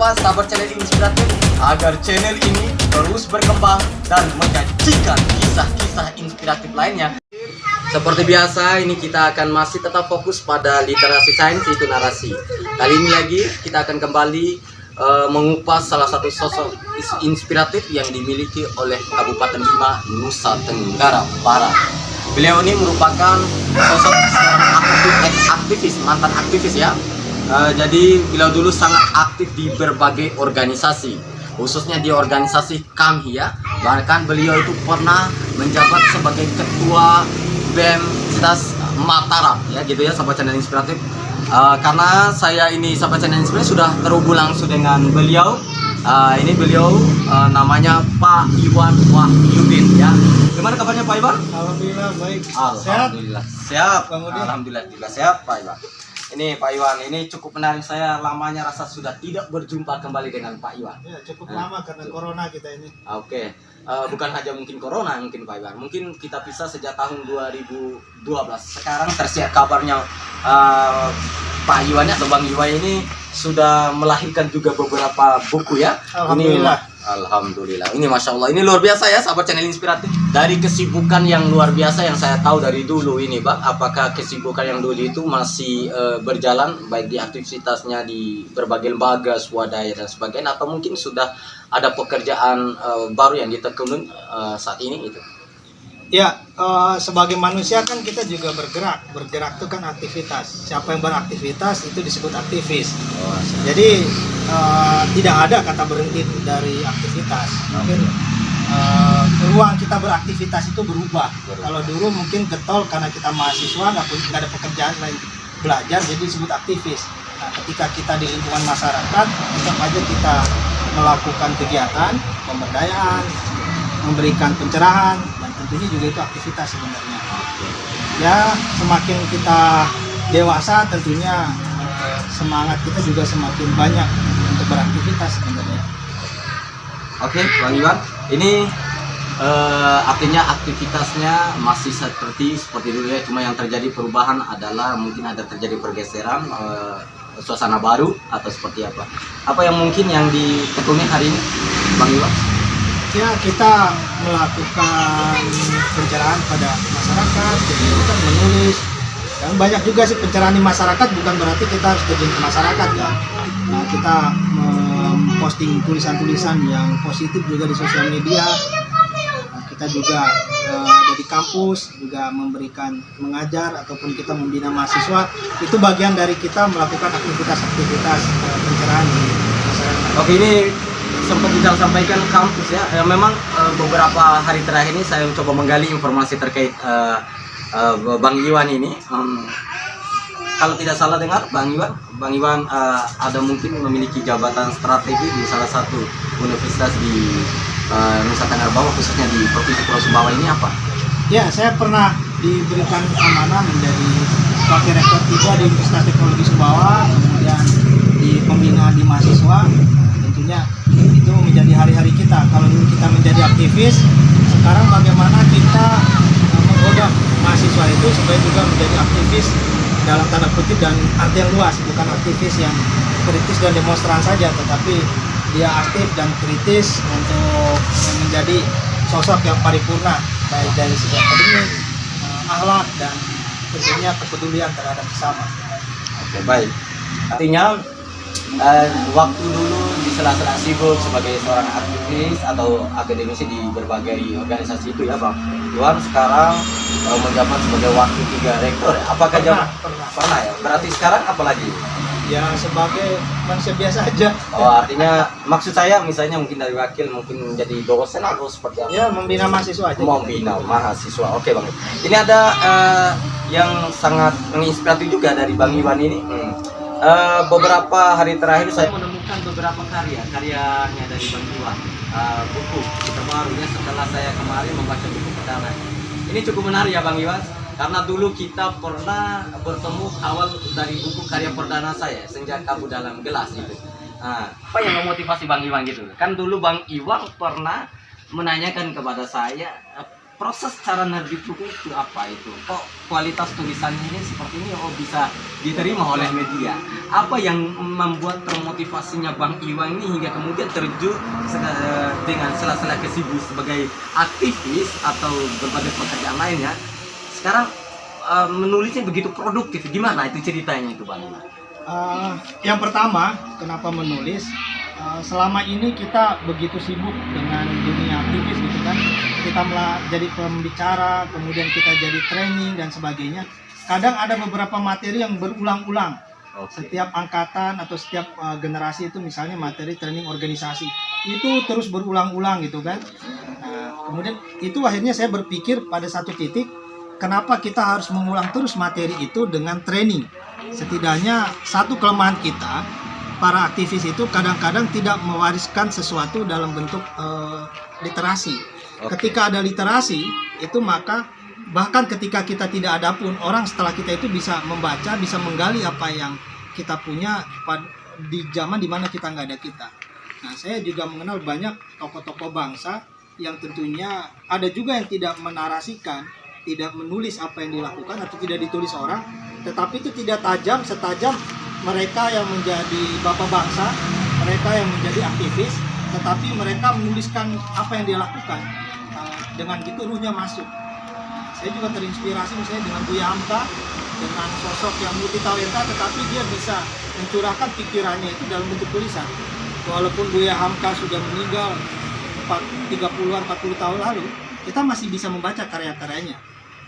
apa sahabat channel Inspiratif agar channel ini terus berkembang dan menyajikan kisah-kisah inspiratif lainnya. Seperti biasa, ini kita akan masih tetap fokus pada literasi sains, yaitu narasi. Kali ini lagi kita akan kembali mengupas salah satu sosok inspiratif yang dimiliki oleh Kabupaten Bima, Nusa Tenggara Barat. Beliau ini merupakan sosok seorang aktivis, mantan aktivis ya. Jadi beliau dulu sangat aktif di berbagai organisasi, khususnya di organisasi KAMHI ya. Bahkan beliau itu pernah menjabat sebagai ketua BEM Sitas Mataram ya, gitu ya sahabat channel Inspiratif. Karena saya ini sahabat channel Inspiratif sudah terhubung langsung dengan beliau. Ini beliau namanya Pak Iwan Wahyudin ya. Gimana kabarnya Pak Iwan? Alhamdulillah baik. Alhamdulillah siap. Kemudian? Alhamdulillah juga siap Pak Iwan. Ini Pak Iwan, ini cukup menarik, saya lamanya rasa sudah tidak berjumpa kembali dengan Pak Iwan. Ya cukup lama karena corona kita ini. Oke. Bukan hanya mungkin corona mungkin Pak Iwan, mungkin kita pisah sejak tahun 2012. Sekarang tersiar kabarnya Pak Iwan atau Bang Iwan ini sudah melahirkan juga beberapa buku ya. Alhamdulillah. Alhamdulillah. Ini Masya Allah, ini luar biasa ya sahabat channel Inspiratif. Dari kesibukan yang luar biasa yang saya tahu dari dulu ini Bang, apakah kesibukan yang dulu itu masih berjalan baik di aktivitasnya di berbagai lembaga, swadaya dan sebagainya, atau mungkin sudah ada pekerjaan baru yang ditekuni saat ini itu? Ya, sebagai manusia kan kita juga bergerak. Bergerak itu kan aktivitas. Siapa yang beraktivitas itu disebut aktivis. Jadi tidak ada kata berhenti dari aktivitas. Mungkin ruang kita beraktivitas itu berubah. Kalau dulu mungkin getol karena kita mahasiswa nggak ada pekerjaan selain belajar, jadi disebut aktivis. Nah, ketika kita di lingkungan masyarakat, tetap aja kita melakukan kegiatan pemberdayaan, memberikan pencerahan, dan tentunya juga itu aktivitas sebenarnya. Ya, semakin kita dewasa tentunya semangat kita juga semakin banyak untuk beraktivitas sebenarnya. Oke, Bang Iwan, ini artinya aktivitasnya masih seperti dulu ya, cuma yang terjadi perubahan adalah mungkin ada terjadi pergeseran, suasana baru atau seperti apa? Apa yang mungkin yang ditekuni hari ini, Bang Iwan? Ya, kita melakukan pencerahan pada masyarakat, jadi kita menulis. Dan banyak juga sih pencerahan di masyarakat, bukan berarti kita harus terjun ke masyarakat ya. Nah, kita memposting tulisan-tulisan yang positif juga di sosial media. Nah, kita juga ada di kampus juga mengajar ataupun kita membina mahasiswa. Itu bagian dari kita melakukan aktivitas-aktivitas pencerahan di masyarakat. Oke, ini sempat kita sampaikan kampus ya. Memang beberapa hari terakhir ini saya mencoba menggali informasi terkait Bang Iwan ini. Kalau tidak salah dengar Bang Iwan ada mungkin memiliki jabatan strategi di salah satu universitas di Nusa Tenggara Barat, khususnya di Provinsi Pulau Sumbawa ini apa? Ya, saya pernah diberikan amanah menjadi wakil rektor 3 di Universitas Teknologi Sumbawa, kemudian di pembinaan di mahasiswa. Tentunya itu menjadi hari-hari kita. Kalau dulu kita menjadi aktivis, sekarang bagaimana kita menggoda mahasiswa itu supaya juga menjadi aktivis dalam tanda kutip dan arti yang luas, bukan aktivis yang kritis dan demonstran saja, tetapi dia aktif dan kritis untuk menjadi sosok yang paripurna baik dari segi akademik, akhlak, dan tentunya kepedulian terhadap sesama. Oke, baik. Artinya waktu dulu di sela-sela sibuk sebagai seorang aktivis atau akademisi di berbagai organisasi itu ya Bang Iwan, sekarang menjabat sebagai wakil 3 rektor ya? Apakah pernah ya? Berarti sekarang apa lagi? Ya, sebagai manusia biasa aja. Oh, artinya maksud saya misalnya mungkin dari wakil mungkin menjadi dosen atau seperti apa? Ya, membina mahasiswa aja. Membina mahasiswa. Oke Bang. Ini ada yang sangat menginspiratif juga dari Bang Iwan ini. Beberapa hari terakhir saya menemukan beberapa karyanya dari Bang Iwan, buku terbarunya setelah saya kemarin membaca buku pertama. Ini cukup menarik ya Bang Iwan, karena dulu kita pernah bertemu awal dari buku karya perdana saya, Senja Kabut Dalam Gelas itu. Apa yang memotivasi Bang Iwan gitu? Kan dulu Bang Iwan pernah menanyakan kepada saya, proses cara nerbit buku itu apa itu? Kok kualitas tulisannya ini seperti ini bisa diterima oleh media? Apa yang membuat termotivasinya Bang Iwan ini hingga kemudian terjun dengan sela-sela kesibukan sebagai aktivis atau berbagai pekerjaan lainnya, sekarang menulisnya begitu produktif? Gimana itu ceritanya itu Bang? Yang pertama, kenapa menulis? Selama ini kita begitu sibuk dengan dunia aktivis gitu kan, kita jadi pembicara, kemudian kita jadi training dan sebagainya. Kadang ada beberapa materi yang berulang-ulang. Setiap angkatan atau setiap generasi itu, misalnya materi training organisasi itu terus berulang-ulang gitu kan. Nah, kemudian itu akhirnya saya berpikir pada satu titik, kenapa kita harus mengulang terus materi itu dengan training? Setidaknya satu kelemahan kita, para aktivis itu kadang-kadang tidak mewariskan sesuatu dalam bentuk literasi. Ketika ada literasi itu, maka bahkan ketika kita tidak ada pun, orang setelah kita itu bisa membaca, bisa menggali apa yang kita punya di zaman dimana kita nggak ada kita. Nah, saya juga mengenal banyak tokoh-tokoh bangsa yang tentunya ada juga yang tidak menarasikan, tidak menulis apa yang dilakukan atau tidak ditulis orang, tetapi itu tidak setajam mereka yang menjadi bapak bangsa, mereka yang menjadi aktivis, tetapi mereka menuliskan apa yang dia lakukan. Dengan gitu ruhnya masuk. Saya juga terinspirasi misalnya dengan Buya Hamka, dengan sosok yang multitalenta, tetapi dia bisa mencurahkan pikirannya itu dalam bentuk tulisan. Walaupun Buya Hamka sudah meninggal 30-an, 40 tahun lalu, kita masih bisa membaca karya-karyanya.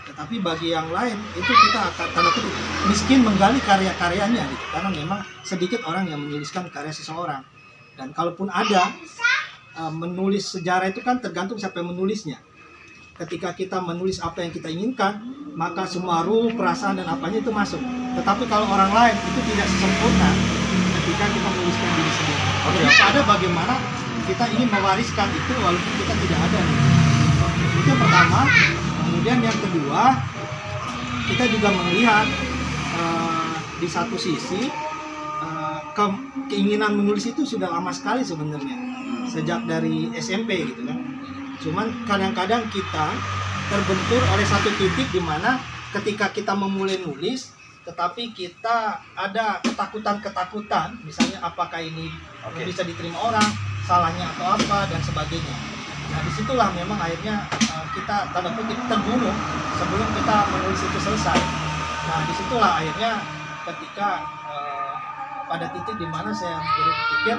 Tetapi bagi yang lain itu kita akan tanda kutip miskin menggali karya-karyanya gitu, karena memang sedikit orang yang menuliskan karya seseorang. Dan kalaupun ada menulis sejarah itu kan tergantung siapa yang menulisnya. Ketika kita menulis apa yang kita inginkan, maka semua ruh, perasaan dan apanya itu masuk. Tetapi kalau orang lain itu tidak sempurna ketika kita menuliskan diri sendiri. Ada bagaimana kita ingin mewariskan itu walaupun kita tidak ada. Itu yang pertama. Kemudian yang kedua, kita juga melihat di satu sisi keinginan menulis itu sudah lama sekali sebenarnya, sejak dari SMP gitu kan. Cuman kadang-kadang kita terbentur oleh satu titik di mana ketika kita memulai nulis, tetapi kita ada ketakutan-ketakutan, misalnya apakah ini bisa diterima orang, salahnya atau apa dan sebagainya. Nah, disitulah memang akhirnya kita tanda kutip terbunuh sebelum kita menulis itu selesai. Nah, disitulah akhirnya ketika pada titik di mana saya berpikir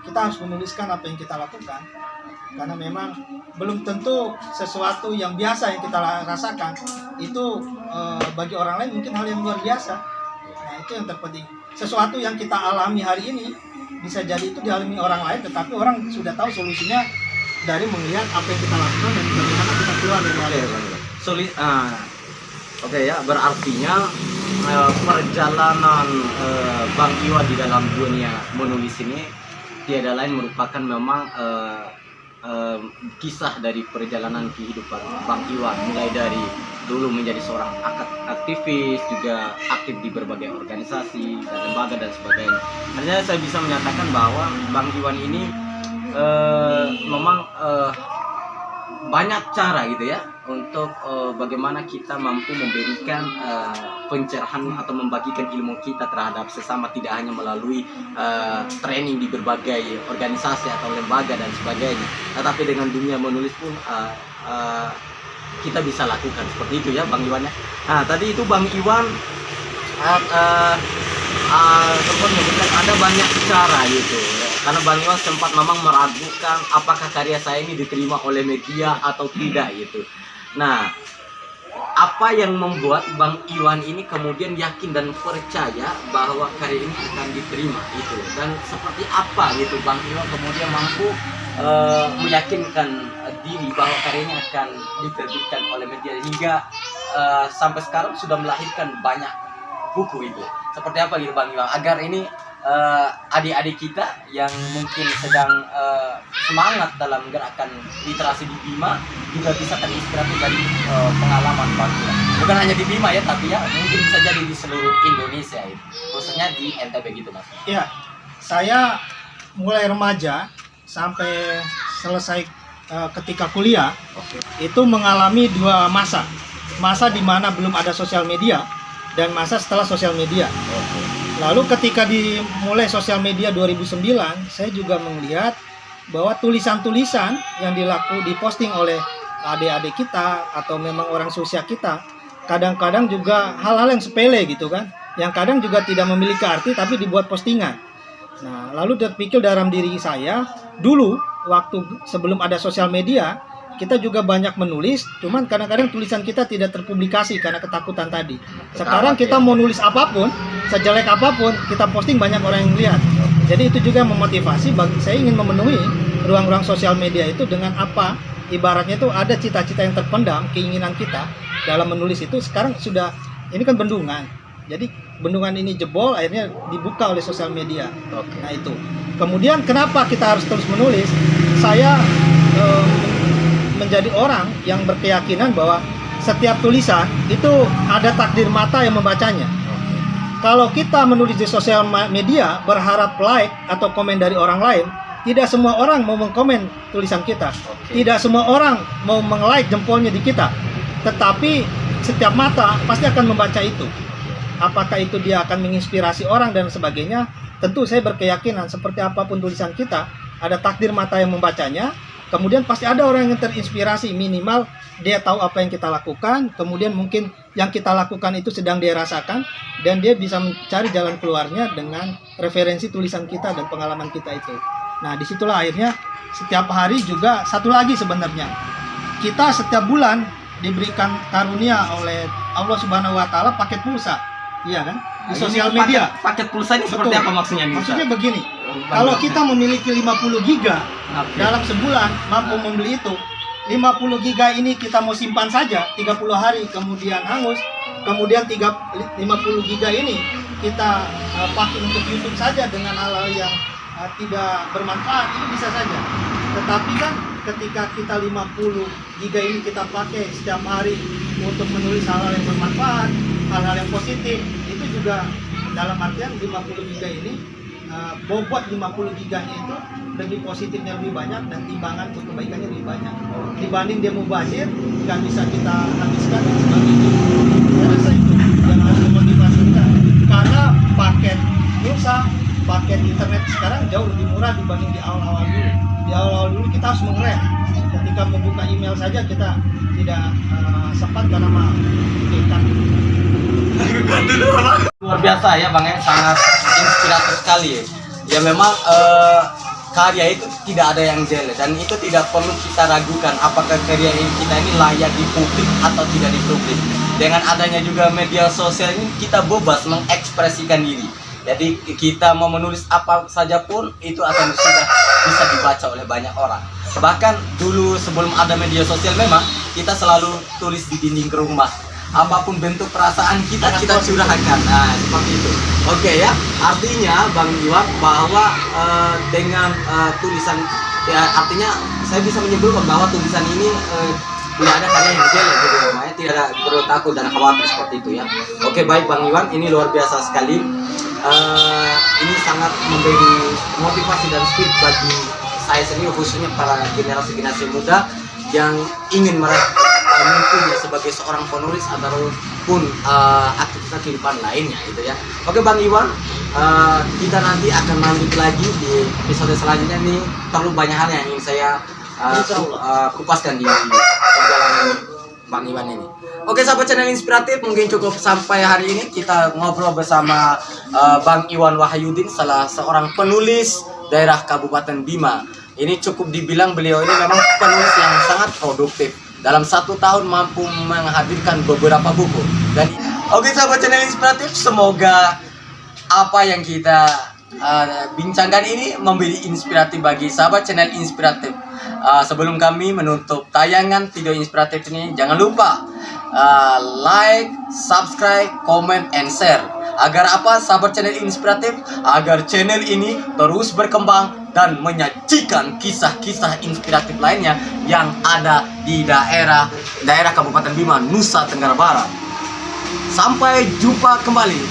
kita harus menuliskan apa yang kita lakukan, karena memang belum tentu sesuatu yang biasa yang kita rasakan itu bagi orang lain mungkin hal yang luar biasa. Nah, itu yang terpenting. Sesuatu yang kita alami hari ini bisa jadi itu dialami orang lain, tetapi orang sudah tahu solusinya dari melihat apa yang kita lakukan dan bagaimana kita keluar dari hal itu. Oke ya, berartinya perjalanan Bang Iwan di dalam dunia menulis ini tiada lain merupakan memang kisah dari perjalanan kehidupan Bang Iwan, mulai dari dulu menjadi seorang aktivis, juga aktif di berbagai organisasi dan lembaga dan sebagainya. Artinya saya bisa menyatakan bahwa Bang Iwan ini memang banyak cara gitu ya untuk bagaimana kita mampu memberikan pencerahan atau membagikan ilmu kita terhadap sesama, tidak hanya melalui training di berbagai organisasi atau lembaga dan sebagainya, tetapi dengan dunia menulis pun kita bisa lakukan seperti itu ya Bang Iwan ya. Nah, tadi itu Bang Iwan sempat menyebutkan ada banyak cara gitu ya. Karena Bang Iwan sempat memang meragukan apakah karya saya ini diterima oleh media atau tidak gitu. Nah, apa yang membuat Bang Iwan ini kemudian yakin dan percaya bahwa karya ini akan diterima itu, dan seperti apa gitu Bang Iwan kemudian mampu meyakinkan diri bahwa karya ini akan diterbitkan oleh media hingga sampai sekarang sudah melahirkan banyak buku itu. Seperti apa gitu Bang Iwan agar ini adik-adik kita yang mungkin sedang semangat dalam gerakan literasi di Bima juga bisa terinspirasi dari pengalaman Bang Iwan. Bukan hanya di Bima ya, tapi ya mungkin bisa jadi di seluruh Indonesia ya, khususnya di NTB gitu Mas. Iya, saya mulai remaja sampai selesai ketika kuliah itu mengalami dua masa. Masa di mana belum ada sosial media dan masa setelah sosial media. Lalu ketika dimulai sosial media 2009, saya juga melihat bahwa tulisan-tulisan yang diposting oleh adik-adik kita atau memang orang seusia kita, kadang-kadang juga hal-hal yang sepele gitu kan, yang kadang juga tidak memiliki arti tapi dibuat postingan. Nah, lalu terpikir dalam diri saya, dulu waktu sebelum ada sosial media, kita juga banyak menulis, cuman kadang-kadang tulisan kita tidak terpublikasi karena ketakutan tadi. Sekarang kita mau nulis apapun, sejelek apapun, kita posting banyak orang yang lihat. Jadi itu juga memotivasi bagi saya ingin memenuhi ruang-ruang sosial media itu dengan apa? Ibaratnya itu ada cita-cita yang terpendam, keinginan kita dalam menulis itu sekarang sudah, ini kan bendungan. Jadi bendungan ini jebol, akhirnya dibuka oleh sosial media. Nah itu. Kemudian kenapa kita harus terus menulis? Saya menjadi orang yang berkeyakinan bahwa setiap tulisan itu ada takdir mata yang membacanya. Kalau kita menulis di sosial media berharap like atau komen dari orang lain, tidak semua orang mau mengkomen tulisan kita. Tidak semua orang mau meng-like jempolnya di kita. Tetapi setiap mata pasti akan membaca itu. Apakah itu dia akan menginspirasi orang dan sebagainya? Tentu saya berkeyakinan seperti apapun tulisan kita, ada takdir mata yang membacanya. Kemudian pasti ada orang yang terinspirasi, minimal dia tahu apa yang kita lakukan, kemudian mungkin yang kita lakukan itu sedang dia rasakan, dan dia bisa mencari jalan keluarnya dengan referensi tulisan kita dan pengalaman kita itu. Nah, disitulah akhirnya setiap hari juga satu lagi sebenarnya. Kita setiap bulan diberikan karunia oleh Allah Subhanahu wa taala paket pulsa. Iya kan? Di sosial media. Paket pulsa ini seperti apa maksudnya? Maksudnya begini. Kalau kita memiliki 50 giga dalam sebulan mampu membeli itu, 50 giga ini kita mau simpan saja 30 hari kemudian hangus, kemudian 50 giga ini kita pakai untuk YouTube saja dengan hal-hal yang tidak bermanfaat, itu bisa saja. Tetapi kan ketika kita 50 giga ini kita pakai setiap hari untuk menulis hal-hal yang bermanfaat, hal-hal yang positif, itu juga dalam artian 50 giga ini bobot 50 giganya itu lebih positifnya lebih banyak dan timbangan untuk kebaikannya lebih banyak dibanding dia mubazir nggak bisa kita habiskan dan sebagainya. Saya rasa itu yang harus memotivasi kita, karena paket pulsa, paket internet sekarang jauh lebih murah dibanding di awal-awal dulu. Di awal-awal dulu kita harus mengerem, ketika membuka email saja kita tidak sempat karena mahal. Luar biasa ya Bang, yang sangat inspiratif sekali ya. Ya memang karya itu tidak ada yang jelek dan itu tidak perlu kita ragukan apakah karya kita ini layak di publik atau tidak di publik. Dengan adanya juga media sosial ini kita bebas mengekspresikan diri. Jadi kita mau menulis apa saja pun itu akan sudah bisa dibaca oleh banyak orang. Bahkan dulu sebelum ada media sosial memang kita selalu tulis di dinding rumah. Apapun bentuk perasaan kita curahkan. Nah, seperti itu. Oke ya, artinya Bang Iwan bahwa dengan tulisan ya, artinya saya bisa menyimpulkan bahwa tulisan ini tidak ada karya yang jelek gitu ya, makanya tidak perlu takut dan khawatir seperti itu ya. Oke, baik Bang Iwan, ini luar biasa sekali. Ini sangat memberi motivasi dan spirit bagi saya sendiri, khususnya para generasi muda yang ingin meraih mimpinya sebagai seorang penulis ataupun aktivitas kehidupan lainnya gitu ya. Oke Bang Iwan, kita nanti akan lanjut lagi di episode selanjutnya. Nih terlalu banyak hal yang ingin saya kupaskan di perjalanan Bang Iwan ini. Oke sahabat channel inspiratif, mungkin cukup sampai hari ini kita ngobrol bersama Bang Iwan Wahyudin, salah seorang penulis daerah Kabupaten Bima. Ini cukup dibilang beliau ini memang penulis yang sangat produktif. Dalam 1 tahun mampu menghadirkan beberapa buku. Dan oke sahabat channel inspiratif, semoga apa yang kita bincangkan ini memberi inspiratif bagi sahabat channel inspiratif. Sebelum kami menutup tayangan video inspiratif ini, jangan lupa like, subscribe, comment, and share. Agar apa sahabat channel inspiratif? Agar channel ini terus berkembang dan menyajikan kisah-kisah inspiratif lainnya yang ada di daerah Kabupaten Bima, Nusa Tenggara Barat. Sampai jumpa kembali.